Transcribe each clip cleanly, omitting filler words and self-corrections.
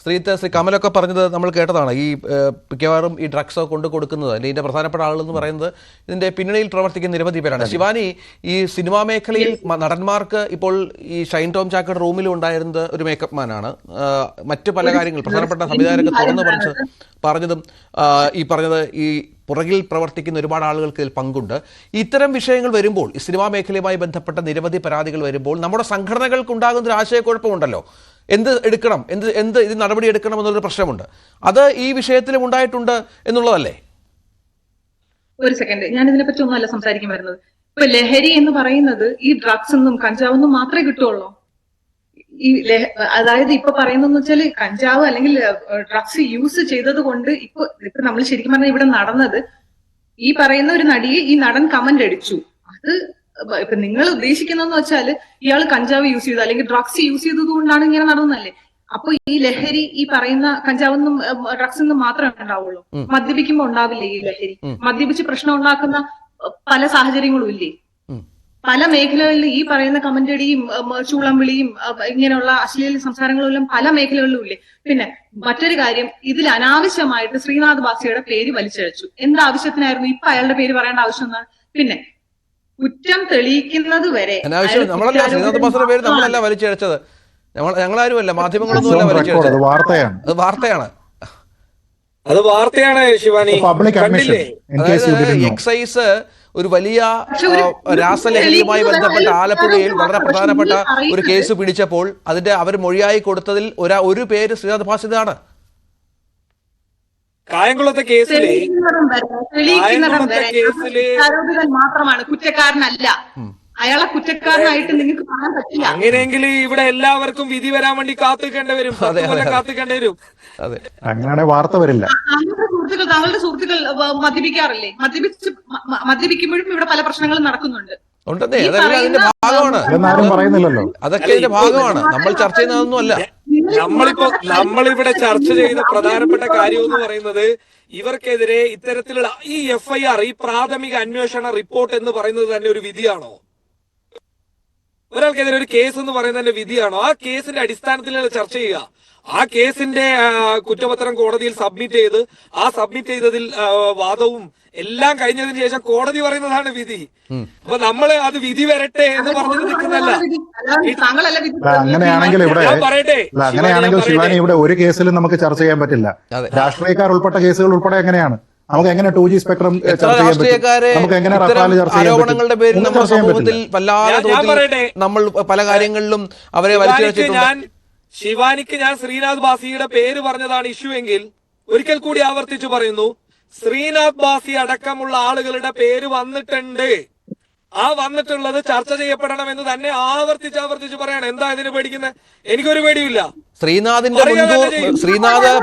ശ്രീ കമലൊക്കെ പറഞ്ഞത് നമ്മൾ കേട്ടതാണ്. ഈ മിക്കവാറും ഈ ഡ്രഗ്സ് കൊണ്ട് കൊടുക്കുന്നത് ഇതിന്റെ പ്രധാനപ്പെട്ട ആളുകൾ എന്ന് പറയുന്നത് ഇതിന്റെ പിന്നണിയിൽ പ്രവർത്തിക്കുന്ന നിരവധി പേരാണ്. ശിവാനി, ഈ സിനിമാ മേഖലയിൽ നടന്മാർക്ക് ഇപ്പോൾ ഈ ഷൈൻ ടോം ചാക്കോയുടെ റൂമിൽ ഉണ്ടായിരുന്നത് ഒരു മേക്കപ്പ് മാനാണ്. മറ്റു പല കാര്യങ്ങൾ പ്രധാനപ്പെട്ട സംവിധായകർക്ക് തുറന്നു പറഞ്ഞതും ഈ പറഞ്ഞത് ഈ പുറകിൽ പ്രവർത്തിക്കുന്ന ഒരുപാട് ആളുകൾക്ക് ഇതിൽ പങ്കുണ്ട്. ഇത്തരം വിഷയങ്ങൾ വരുമ്പോൾ, ഈ സിനിമാ മേഖലയുമായി ബന്ധപ്പെട്ട നിരവധി പരാതികൾ വരുമ്പോൾ നമ്മുടെ സംഘടനകൾക്ക് ഉണ്ടാകുന്ന ഒരു ആശയക്കുഴപ്പമുണ്ടല്ലോ. എന്ത് എടുക്കണം, ഇത് നടപടി എടുക്കണം എന്നൊരു പ്രശ്നമുണ്ട്. അത് ഈ വിഷയത്തിലും ഉണ്ടായിട്ടുണ്ട് എന്നുള്ളതല്ലേ? ഒരു സെക്കൻഡ്, ഞാൻ ഇതിനെപ്പറ്റി ഒന്നുമല്ല സംസാരിക്കാൻ വരുന്നത്. ഇപ്പൊ ലഹരി എന്ന് പറയുന്നത് ഈ ഡ്രഗ്സ് എന്നും കഞ്ചാവെന്നും മാത്രമേ കിട്ടുള്ളൂ. ഈ അതായത് ഇപ്പൊ പറയുന്നതെന്ന് വെച്ചാല് കഞ്ചാവ് അല്ലെങ്കിൽ ഡ്രഗ്സ് യൂസ് ചെയ്തത് കൊണ്ട് ഇപ്പൊ നമ്മൾ ശരിക്കും പറഞ്ഞാൽ ഇവിടെ നടന്നത്, ഈ പറയുന്ന ഒരു നടിയെ ഈ നടൻ കമന്റ് അടിച്ചു. അത് ഇപ്പൊ നിങ്ങൾ ഉദ്ദേശിക്കുന്നതെന്ന് വെച്ചാല് ഇയാൾ കഞ്ചാവ് യൂസ് ചെയ്തു അല്ലെങ്കിൽ ഡ്രഗ്സ് യൂസ് ചെയ്തത് കൊണ്ടാണ് ഇങ്ങനെ നടന്നല്ലേ? അപ്പൊ ഈ ലഹരി ഈ പറയുന്ന കഞ്ചാവെന്നും ഡ്രഗ്സെന്നും മാത്രമേ ഉണ്ടാവുള്ളൂ. മദ്യപിക്കുമ്പോ ഉണ്ടാവില്ലേ ഈ ലഹരി? മദ്യപിച്ച് പ്രശ്നം ഉണ്ടാക്കുന്ന പല സാഹചര്യങ്ങളും ഇല്ലേ? പല മേഖലകളിലും ഈ പറയുന്ന കമന്റടിയും ചൂളം വിളിയും ഇങ്ങനെയുള്ള അശ്ലീല സംസാരങ്ങളും എല്ലാം പല മേഖലകളിലും ഇല്ലേ? പിന്നെ മറ്റൊരു കാര്യം, ഇതിൽ അനാവശ്യമായിട്ട് ശ്രീനാഥ് ബാസിയുടെ പേര് വലിച്ചഴച്ചു. എന്താവശ്യത്തിനായിരുന്നു ഇപ്പൊ അയാളുടെ പേര് പറയേണ്ട ആവശ്യം എന്നാണ്? പിന്നെ കുറ്റം തെളിയിക്കുന്നത് വരെ ശ്രീനാഥ് ബാസിയുടെ പേര് നമ്മളല്ല വലിച്ചഴച്ചത്, ഞങ്ങളാരുമല്ല, മാധ്യമങ്ങളൊന്നുമല്ല വലിച്ചഴച്ചത്. അത് വാർത്തയാണ് ശിവാനി. എക്സൈസ് ഒരു വലിയ രാസലഹരിയുമായി ബന്ധപ്പെട്ട ആലപ്പുഴയിൽ വളരെ പ്രധാനപ്പെട്ട ഒരു കേസ് പിടിച്ചപ്പോൾ അതിന്റെ അവർ മൊഴിയായി കൊടുത്തതിൽ ഒരു പേര് ശ്രീനാഥ് ഭാസിതാണ്. കായംകുളത്തെ കേസില് മാത്രമാണ് കുറ്റക്കാരനല്ല. അയാളെ കുറ്റക്കാരനായിട്ട് നിങ്ങൾക്ക് കാണാൻ പറ്റില്ല. അങ്ങനെയെങ്കിൽ ഇവിടെ എല്ലാവർക്കും വിധി വരാൻ വേണ്ടി കാത്തിക്കേണ്ടി വരും, കാത്തിക്കേണ്ടി വരും. അങ്ങനെ വാർത്ത വരില്ല. താങ്കളുടെ സുഹൃത്തുക്കൾ മദ്യപിക്കാറില്ലേ? മദ്യപിക്കുമ്പോഴും ഇവിടെ പല പ്രശ്നങ്ങളും നടക്കുന്നുണ്ട്. എന്നാരും പറയുന്നില്ലല്ലോ. അതൊക്കെ ഇതിന്റെ ഭാഗമാണ്, നമ്മൾ ചർച്ച ചെയ്യുന്നതൊന്നുമല്ല. നമ്മളിവിടെ ചർച്ച ചെയ്യുന്ന പ്രധാനപ്പെട്ട കാര്യം എന്ന് പറയുന്നത്, ഇവർക്കെതിരെ ഇത്തരത്തിലുള്ള ഈ FIR, ഈ പ്രാഥമിക അന്വേഷണ റിപ്പോർട്ട് എന്ന് പറയുന്നത് തന്നെ ഒരു വിധിയാണോ? ഒരാൾക്കെതിരെ ഒരു കേസ് എന്ന് പറയുന്നതിന്റെ വിധിയാണോ? ആ കേസിന്റെ അടിസ്ഥാനത്തിലാണ് ചർച്ച ചെയ്യുക. ആ കേസിന്റെ കുറ്റപത്രം കോടതിയിൽ സബ്മിറ്റ് ചെയ്ത് ആ സബ്മിറ്റ് ചെയ്തതിൽ വാദവും എല്ലാം കഴിഞ്ഞതിന് ശേഷം കോടതി പറയുന്നതാണ് വിധി. അപ്പൊ നമ്മള് അത് വിധി വരട്ടെ എന്ന് പറഞ്ഞിട്ട് നിൽക്കുന്നല്ല. അങ്ങനെയാണെങ്കിൽ ശിവാനി, ഇവിടെ ഒരു കേസിലും നമുക്ക് ചർച്ച ചെയ്യാൻ പറ്റില്ല. രാഷ്ട്രീയക്കാർ ഉൾപ്പെട്ട കേസുകൾ ഉൾപ്പെടെ എങ്ങനെയാണ് നമുക്ക് എങ്ങനെ 2G സ്പെക്ട്രം ചർച്ച ചെയ്യാൻ പറ്റും? നമുക്ക് എങ്ങനെ റഫാൽ ചർച്ച ആരോപണങ്ങളുടെ പേരിൽ നമ്മുടെ സമൂഹത്തിൽ നമ്മൾ പല കാര്യങ്ങളിലും അവരെ വലിച്ചിഴച്ചിട്ടുണ്ട്. ശിവാനിക്ക് ഞാൻ ശ്രീനാഥ് ബാസിയുടെ പേര് പറഞ്ഞതാണ് ഇഷ്യൂ എങ്കിൽ ഒരിക്കൽ കൂടി ആവർത്തിച്ചു പറയുന്നു, ശ്രീനാഥ് ബാസി അടക്കമുള്ള ആളുകളുടെ പേര് വന്നിട്ടുണ്ട്. ആ വന്നിട്ടുള്ളത് ചർച്ച ചെയ്യപ്പെടണമെന്ന് തന്നെ ആവർത്തിച്ച് പറയാണ്. എന്താ ഇതിന് പേടിക്കുന്നത്? എനിക്കൊരു പേടിയില്ല. ശ്രീനാഥ്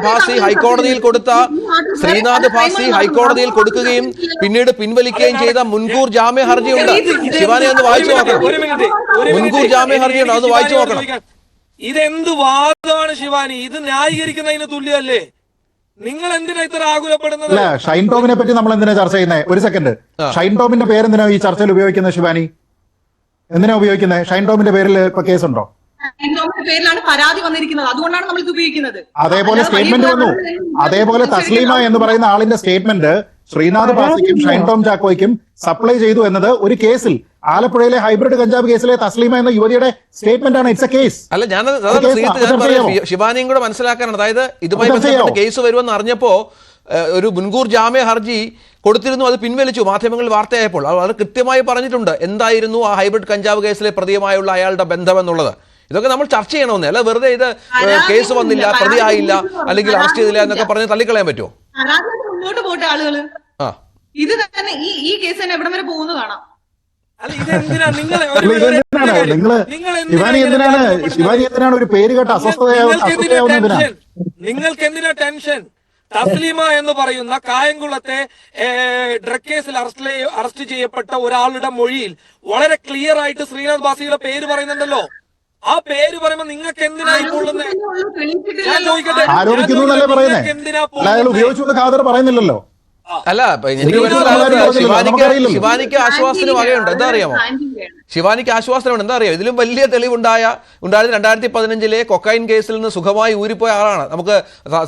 ഭാസി ഹൈക്കോടതിയിൽ കൊടുക്കുകയും പിന്നീട് പിൻവലിക്കുകയും ചെയ്ത മുൻകൂർ ജാമ്യ ഹർജിയുണ്ട്. ശിവാനി ഒന്ന് വായിച്ചു നോക്കണം. മുൻകൂർ ജാമ്യ ഹർജിയുണ്ട്, അത് വായിച്ചു നോക്കണം. ഇതെന്ത് വാദമാണ് ശിവാനി? ഇത് ന്യായീകരിക്കുന്നതിന് തുല്യമല്ലേ? നിങ്ങൾ എന്തിനാ ഇത്ര ആകുലപ്പെടുന്നത്? ഷൈൻ ടോമിനെ പറ്റി നമ്മൾ എന്തിനാ ചർച്ച ചെയ്യുന്നത്? ഒരു സെക്കൻഡ്, ഷൈൻ ടോമിന്റെ പേരെന്തിനാ ഈ ചർച്ചയിൽ ഉപയോഗിക്കുന്നത്? ശിവാനി, എന്തിനാ ഉപയോഗിക്കുന്നത്? ഷൈൻ ടോമിന്റെ പേരിൽ ഇപ്പൊ കേസുണ്ടോ? പേരിലാണ് പരാതി വന്നിരിക്കുന്നത്, അതുകൊണ്ടാണ് നമ്മൾ ഇത് ഉപയോഗിക്കുന്നത്. അതേപോലെ സ്റ്റേറ്റ്മെന്റ് വന്നു. അതേപോലെ തസ്ലീമ എന്ന് പറയുന്ന ആളിന്റെ സ്റ്റേറ്റ്മെന്റ് ശ്രീനാഥ് ബാസിക്കും ഷൈൻ ടോം ചാക്കോയ്ക്കും സപ്ലൈ ചെയ്തു എന്നത് ഒരു കേസിൽ, ആലപ്പുഴയിലെ ഹൈബ്രിഡ് കഞ്ചാവ് കേസിലെ തസ്ലീമ എന്ന യുവതിയുടെ സ്റ്റേറ്റ്മെന്റ് ആണ്. It's A case. അല്ല, ഞാൻ ശിവാനിയും കൂടെ മനസ്സിലാക്കാനാണ്. അതായത് ഇതുമായി ബന്ധപ്പെട്ട് കേസ് വരുമെന്ന് അറിഞ്ഞപ്പോ ഒരു മുൻകൂർ ജാമ്യ ഹർജി കൊടുത്തിരുന്നു, അത് പിൻവലിച്ചു മാധ്യമങ്ങളിൽ വാർത്തയായപ്പോൾ. അത് കൃത്യമായി പറഞ്ഞിട്ടുണ്ട് എന്തായിരുന്നു ആ ഹൈബ്രിഡ് കഞ്ചാവ് കേസിലെ പ്രതിയുമായുള്ള അയാളുടെ ബന്ധം എന്നുള്ളത്. ഇതൊക്കെ നമ്മൾ ചർച്ച ചെയ്യണമെന്നേ, അല്ല വെറുതെ ഇത് കേസ് വന്നില്ല, പ്രതിയായില്ല, അല്ലെങ്കിൽ അറസ്റ്റ് ചെയ്തില്ല എന്നൊക്കെ പറഞ്ഞ് തള്ളിക്കളയാൻ പറ്റുമോ? മുന്നോട്ട് പോട്ടെ ആളുകള്. ഇത് തന്നെ ഈ കേസ് തന്നെ എവിടം വരെ പോകുന്നു കാണാം. ശിവാനി എന്തിനാണ് ഒരു പേര് കേട്ട അസ്വസ്ഥതയാവുന്നത്? നിങ്ങൾക്ക് എന്തിനാ ടെൻഷൻ? തസ്ലീമ എന്ന് പറയുന്ന കായംകുളത്തെ ഡ്രഗ് കേസിൽ അറസ്റ്റ് ചെയ്യപ്പെട്ട ഒരാളുടെ മൊഴിയിൽ വളരെ ക്ലിയർ ആയിട്ട് ശ്രീനാഥ് ബാസിയുടെ പേര് പറയുന്നുണ്ടല്ലോ. ആ പേര് പറയുമ്പോ നിങ്ങൾക്ക് എന്തിനായി കൊള്ളുന്നത്? ആരോപിക്കുന്നു എന്നല്ലേ പറയുന്നത്? അയാൾ ഉപയോഗിച്ചുകൊണ്ട് ഖാദർ പറയുന്നില്ലല്ലോ. അല്ല എനിക്ക് ശ്രീനാഥ് മനസ്സിലാകുന്നത് നമുക്കറിയില്ലല്ലോ. ശിവാനിക്ക് ആശ്വാസത്തിന് വകയുണ്ട്. എന്താ അറിയാമോ? ശിവാനിക്ക് ആശ്വാസനമുണ്ട്. എന്താ അറിയാം, ഇതിലും വലിയ ഉണ്ടായത് 2015 കൊക്കൈൻ കേസിൽ നിന്ന് സുഖമായി ഊരിപ്പോയ ആളാണ്. നമുക്ക്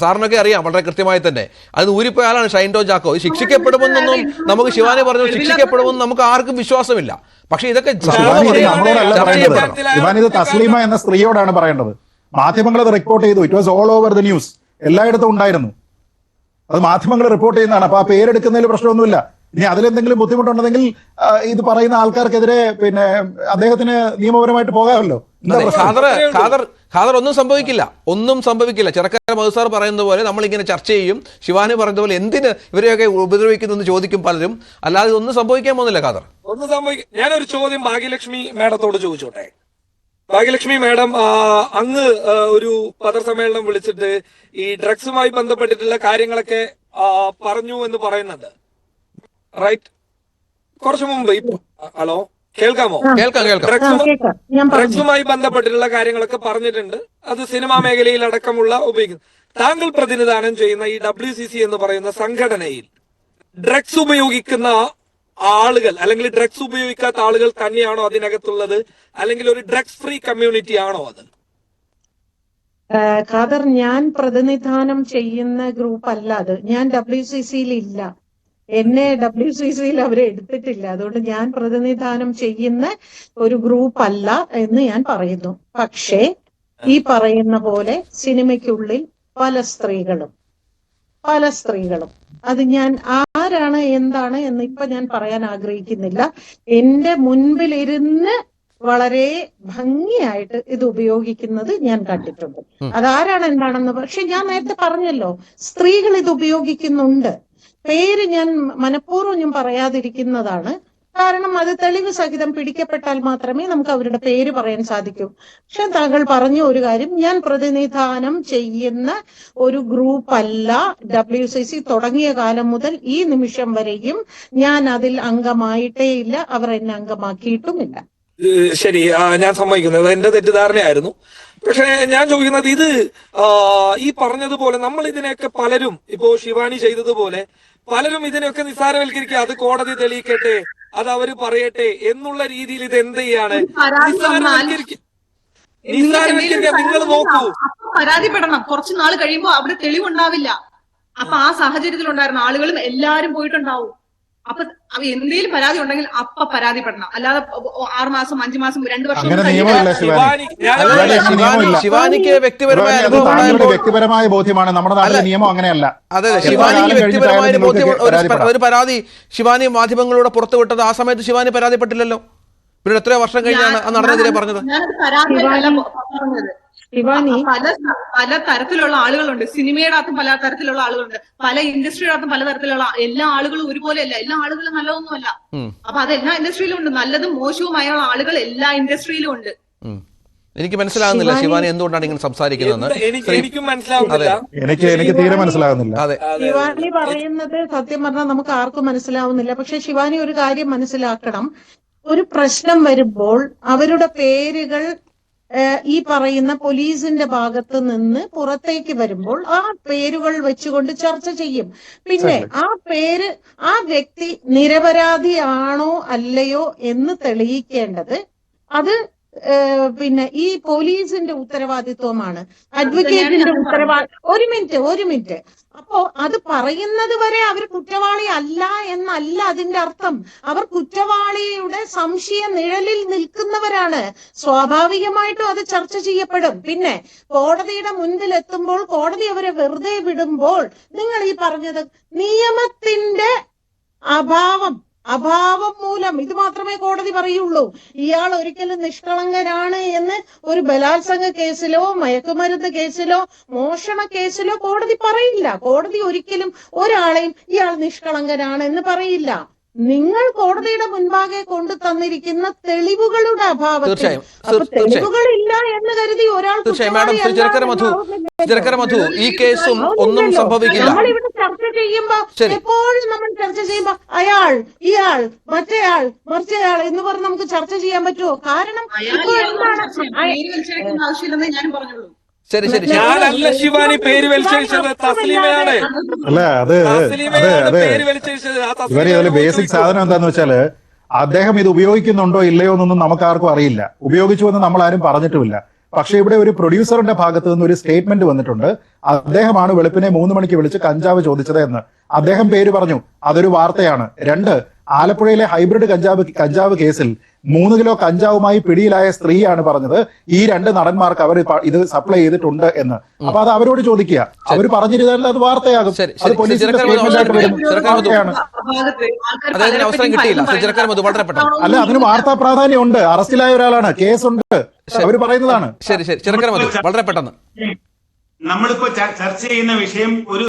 സാറിനൊക്കെ അറിയാം വളരെ കൃത്യമായി തന്നെ. അത് ഊരിപ്പോയ ആളാണ് ഷൈൻ ടോം ചാക്കോ. ശിക്ഷിക്കപ്പെടുമെന്നൊന്നും നമുക്ക് ശിവാനി പറഞ്ഞു ശിക്ഷിക്കപ്പെടുമെന്ന് നമുക്ക് ആർക്കും വിശ്വാസമില്ല. പക്ഷെ ഇതൊക്കെ നമ്മളോടല്ല പറയേണ്ടത്. ശിവാനി ഇത് തസ്ലീമ എന്ന സ്ത്രീയോടാണ് പറയേണ്ടത്. മാധ്യമങ്ങൾ അത് റിപ്പോർട്ട് ചെയ്തു. It was all over the news. എല്ലായിടത്തും ഉണ്ടായിരുന്നു. അത് മാധ്യമങ്ങൾ റിപ്പോർട്ട് ചെയ്യുന്നതാണ്. അപ്പൊ ആ പേരെടുക്കുന്നതിൽ പ്രശ്നമൊന്നുമില്ല. ഇനി അതിലെന്തെങ്കിലും ബുദ്ധിമുട്ടുണ്ടെങ്കിൽ ഇത് പറയുന്ന ആൾക്കാർക്കെതിരെ പിന്നെ അദ്ദേഹത്തിന് നിയമപരമായിട്ട് പോകാമല്ലോ. ഖാദർ ഒന്നും സംഭവിക്കില്ല. ചെറുക്കര മധുസാർ പറയുന്നത് പോലെ നമ്മളിങ്ങനെ ചർച്ച ചെയ്യും. ശിവാനി പറയുന്നത് പോലെ എന്തിന് ഇവരെയൊക്കെ ഉപദ്രവിക്കുന്നു ചോദിക്കും പലരും. അല്ലാതെ ഒന്നും സംഭവിക്കാൻ പോകുന്നില്ല ഖാദർ. ഒന്നും സംഭവിക്കും. ഞാനൊരു ചോദ്യം ഭാഗ്യലക്ഷ്മി മാഡത്തോട് ചോദിച്ചോട്ടെ. ഭാഗ്യലക്ഷ്മി മാഡം, അങ്ങ് ഒരു പത്രസമ്മേളനം വിളിച്ചിട്ട് ഈ ഡ്രഗ്സുമായി ബന്ധപ്പെട്ടിട്ടുള്ള കാര്യങ്ങളൊക്കെ പറഞ്ഞു എന്ന് പറയുന്നുണ്ട്, റൈറ്റ്? കുറച്ചു മുമ്പ് ഹലോ, കേൾക്കാമോ? ഡ്രഗ്സുമായി ബന്ധപ്പെട്ടിട്ടുള്ള കാര്യങ്ങളൊക്കെ പറഞ്ഞിട്ടുണ്ട്. അത് സിനിമാ മേഖലയിൽ അടക്കമുള്ള ഉപയോഗിക്കുന്നു. താങ്കൾ പ്രതിനിധാനം ചെയ്യുന്ന ഈ WCC എന്ന് പറയുന്ന സംഘടനയിൽ ഡ്രഗ്സ് ഉപയോഗിക്കുന്ന ആളുകൾ അല്ലെങ്കിൽ ഡ്രഗ്സ് ഉപയോഗിക്കാത്ത ആളുകൾ തന്നെയാണോ അതിനകത്തുള്ളത്, അല്ലെങ്കിൽ ഒരു ഡ്രഗ്സ് ഫ്രീ കമ്മ്യൂണിറ്റി ആണോ അത്? ഖാദർ, ഞാൻ പ്രതിനിധാനം ചെയ്യുന്ന ഗ്രൂപ്പ് അല്ല അത്. ഞാൻ WCCയിൽ ഇല്ല. എന്നെ WCCയിൽ അവരെ എടുത്തിട്ടില്ല. അതുകൊണ്ട് ഞാൻ പ്രതിനിധാനം ചെയ്യുന്ന ഒരു ഗ്രൂപ്പ് അല്ല എന്ന് ഞാൻ പറയുന്നു. പക്ഷേ ഈ പറയുന്ന പോലെ സിനിമയ്ക്കുള്ളിൽ പല സ്ത്രീകളും അത് ഞാൻ ആരാണ് എന്താണ് എന്ന് ഇപ്പൊ ഞാൻ പറയാൻ ആഗ്രഹിക്കുന്നില്ല. എന്റെ മുൻപിലിരുന്ന് വളരെ ഭംഗിയായിട്ട് ഇത് ഉപയോഗിക്കുന്നത് ഞാൻ കണ്ടിട്ടുണ്ട്. അതാരാണ് എന്താണെന്ന് പക്ഷെ ഞാൻ നേരത്തെ പറഞ്ഞല്ലോ, സ്ത്രീകൾ ഇത് ഉപയോഗിക്കുന്നുണ്ട്. പേര് ഞാൻ മനഃപൂർവ്വം ഞാൻ പറയാതിരിക്കുന്നതാണ്. കാരണം അത് തെളിവ് സഹിതം പിടിക്കപ്പെട്ടാൽ മാത്രമേ നമുക്ക് അവരുടെ പേര് പറയാൻ സാധിക്കൂ. പക്ഷെ താങ്കൾ പറഞ്ഞ ഒരു കാര്യം, ഞാൻ പ്രതിനിധാനം ചെയ്യുന്ന ഒരു ഗ്രൂപ്പ് അല്ല WCC. തുടങ്ങിയ കാലം മുതൽ ഈ നിമിഷം വരെയും ഞാൻ അതിൽ അംഗമായിട്ടേ ഇല്ല. അവർ എന്നെ അംഗമാക്കിയിട്ടുമില്ല. ശരി, ഞാൻ സമ്മതിക്കുന്നത് എന്റെ തെറ്റിദ്ധാരണയായിരുന്നു. പക്ഷെ ഞാൻ ചോദിക്കുന്നത്, ഇത് ഈ പറഞ്ഞതുപോലെ നമ്മൾ ഇതിനെയൊക്കെ പലരും, ഇപ്പോ ശിവാനി ചെയ്തതുപോലെ പലരും ഇതിനെയൊക്കെ നിസ്സാരവൽക്കരിക്കുക. അത് കോടതി തെളിയിക്കട്ടെ, അത് അവര് പറയട്ടെ എന്നുള്ള രീതിയിൽ ഇത് എന്ത് ചെയ്യാണ്? നിസ്സാരവൽക്കരിക്കുക. നിങ്ങൾ നോക്കൂ, പരാതിപ്പെടണം. കുറച്ചു നാൾ കഴിയുമ്പോ അവിടെ തെളിവുണ്ടാവില്ല. അപ്പൊ ആ സാഹചര്യത്തിൽ ഉണ്ടായിരുന്ന ആളുകളും എല്ലാരും പോയിട്ടുണ്ടാവും. അപ്പൊ എന്തെങ്കിലും പരാതി ഉണ്ടെങ്കിൽ അപ്പൊ പരാതിപ്പെടണം. അല്ലാതെ 6 മാസം 5 മാസം 2 വർഷം ശിവാനിക്ക് വ്യക്തിപരമായ ബോധ്യമാണ്. നമ്മുടെ നാട്ടിലെ നിയമം അങ്ങനെയല്ല. അതെ, ശിവാനിക്ക് വ്യക്തിപരമായ ബോധ്യം. ഒരു പരാതി ശിവാനി മാധ്യമങ്ങളോട് പുറത്തുവിട്ടത്, ആ സമയത്ത് ശിവാനി പരാതിപ്പെട്ടില്ലല്ലോ. പിന്നെ എത്രയോ വർഷം കഴിഞ്ഞാണ് ആ നടനെതിരെ പറഞ്ഞത്. പല തരത്തിലുള്ള ആളുകളുണ്ട്. സിനിമയുടെ അകത്തും പല തരത്തിലുള്ള ആളുകളുണ്ട്. പല ഇൻഡസ്ട്രിയുടെ അകത്തും പല തരത്തിലുള്ള എല്ലാ ആളുകളും ഒരുപോലെയല്ല. എല്ലാ ആളുകളും നല്ലതൊന്നുമല്ല. അപ്പൊ അത് എല്ലാ ഇൻഡസ്ട്രിയിലും ഉണ്ട്. നല്ലതും മോശവുമായ ആളുകൾ എല്ലാ ഇൻഡസ്ട്രിയിലും ഉണ്ട്. എനിക്ക് മനസ്സിലാകുന്നില്ല ശിവാനി എന്തുകൊണ്ടാണ് ഇങ്ങനെ സംസാരിക്കുന്നത്. എനിക്കും മനസ്സിലാവുന്നില്ല. എനിക്ക് തീരെ മനസ്സിലാകുന്നില്ല. അതെ, ശിവാനി പറയുന്നത് സത്യം പറഞ്ഞാൽ നമുക്ക് ആർക്കും മനസ്സിലാവുന്നില്ല. പക്ഷെ ശിവാനി ഒരു കാര്യം മനസ്സിലാക്കണം. ഒരു പ്രശ്നം വരുമ്പോൾ അവരുടെ പേരുകൾ ഈ പറയുന്ന പോലീസിന്റെ ഭാഗത്ത് നിന്ന് പുറത്തേക്ക് വരുമ്പോൾ ആ പേരുകൾ വെച്ചുകൊണ്ട് ചർച്ച ചെയ്യും. പിന്നെ ആ വ്യക്തി നിരപരാധിയാണോ അല്ലയോ എന്ന് തെളിയിക്കേണ്ടത് അത് പിന്നെ ഈ പോലീസിന്റെ ഉത്തരവാദിത്വമാണ്, അഡ്വക്കേറ്റിന്റെ ഒരു മിനിറ്റ്. അപ്പോ അത് പറയുന്നത് വരെ അവർ കുറ്റവാളി അല്ല എന്നല്ല അതിന്റെ അർത്ഥം. അവർ കുറ്റവാളിയുടെ സംശയ നിഴലിൽ നിൽക്കുന്നവരാണ്. സ്വാഭാവികമായിട്ടും അത് ചർച്ച ചെയ്യപ്പെടും. പിന്നെ കോടതിയുടെ മുൻപിൽ എത്തുമ്പോൾ കോടതി അവരെ വെറുതെ വിടുമ്പോൾ നിങ്ങൾ ഈ പറഞ്ഞത് നിയമത്തിന്റെ അഭാവം മൂലം ഇത് മാത്രമേ കോടതി പറയുള്ളൂ. ഇയാൾ ഒരിക്കലും നിഷ്കളങ്കനാണ് എന്ന് ഒരു ബലാത്സംഗ കേസിലോ മയക്കുമരുന്ന് കേസിലോ മോഷണ കേസിലോ കോടതി പറയില്ല. കോടതി ഒരിക്കലും ഒരാളെയും ഇയാൾ നിഷ്കളങ്കനാണ് എന്ന് പറയില്ല. നിങ്ങൾ കോടതിയുടെ മുൻപാകെ കൊണ്ടു തന്നിരിക്കുന്ന തെളിവുകളുടെ അഭാവത്തിൽ, അപ്പൊ തെളിവുകളില്ല എന്ന് കരുതി ഒരാൾ ഈ കേസും ഒന്നും സംഭവിക്കില്ല. നമ്മളിവിടെ ചർച്ച ചെയ്യുമ്പോ എപ്പോഴും നമ്മൾ ചർച്ച ചെയ്യുമ്പോ അയാൾ, ഇയാൾ, മറ്റേയാൾ, മറിച്ചയാൾ എന്ന് പറഞ്ഞ് നമുക്ക് ചർച്ച ചെയ്യാൻ പറ്റുമോ? കാരണം ആവശ്യമില്ലെന്നേ ഞാൻ പറഞ്ഞുള്ളൂ. ശരി ശരി ശരി ഞാനല്ല ശിവാനി പേര് വലിച്ചഴിച്ചത്, തസ്ലീമയാണ്. അല്ല അത് തസ്ലീമയാണ് പേര് വലിച്ചഴിച്ചത്. ആ ഇവര് തസ്ലീമയോട് ഇതിൽ ബേസിക് ചോദിക്കൂ. സാധനം എന്താന്ന് വെച്ചാല് അദ്ദേഹം ഇത് ഉപയോഗിക്കുന്നുണ്ടോ ഇല്ലയോ എന്നൊന്നും നമുക്ക് ആർക്കും അറിയില്ല. ഉപയോഗിച്ചു എന്ന് നമ്മൾ ആരും പറഞ്ഞിട്ടുമില്ല. പക്ഷെ ഇവിടെ ഒരു പ്രൊഡ്യൂസറിന്റെ ഭാഗത്ത് നിന്ന് ഒരു സ്റ്റേറ്റ്മെന്റ് വന്നിട്ടുണ്ട്. അദ്ദേഹമാണ് വെളുപ്പിനെ 3 മണിക്ക് വിളിച്ച് കഞ്ചാവ് ചോദിച്ചത് എന്ന് അദ്ദേഹം പേര് പറഞ്ഞു. അതൊരു വാർത്തയാണ്. 2, ആലപ്പുഴയിലെ ഹൈബ്രിഡ് കഞ്ചാവ് കേസിൽ 3 കിലോ കഞ്ചാവുമായി പിടിയിലായ സ്ത്രീയാണ് പറഞ്ഞത് ഈ 2 നടന്മാർക്ക് അവർ ഇത് സപ്ലൈ ചെയ്തിട്ടുണ്ട് എന്ന്. അപ്പൊ അത് അവരോട് ചോദിക്കുക. അവർ പറഞ്ഞിരുന്നാൽ അത് വാർത്തയാകും. ശരി, അത് ശരി. പോലീസിന്റെ ശരി, സ്റ്റേറ്റ്മെന്റ് ആയിട്ട് വരും. വാർത്തയാണ്. അദ്ദേഹത്തിന് അവസരം കിട്ടിയില്ല. സുജനക്കാർ മധു വളരെ പെട്ടെന്ന്. അല്ല, അതിന് വാർത്താ പ്രാധാന്യം ഉണ്ട്. അറസ്റ്റിലായ ഒരാളാണ്, കേസുണ്ട്, അവർ പറയുന്നതാണ്. ശരി ശരി ചിറക്കര മധു വളരെ പെട്ടെന്ന്. നമ്മളിപ്പോ ചർച്ച ചെയ്യുന്ന വിഷയം ഒരു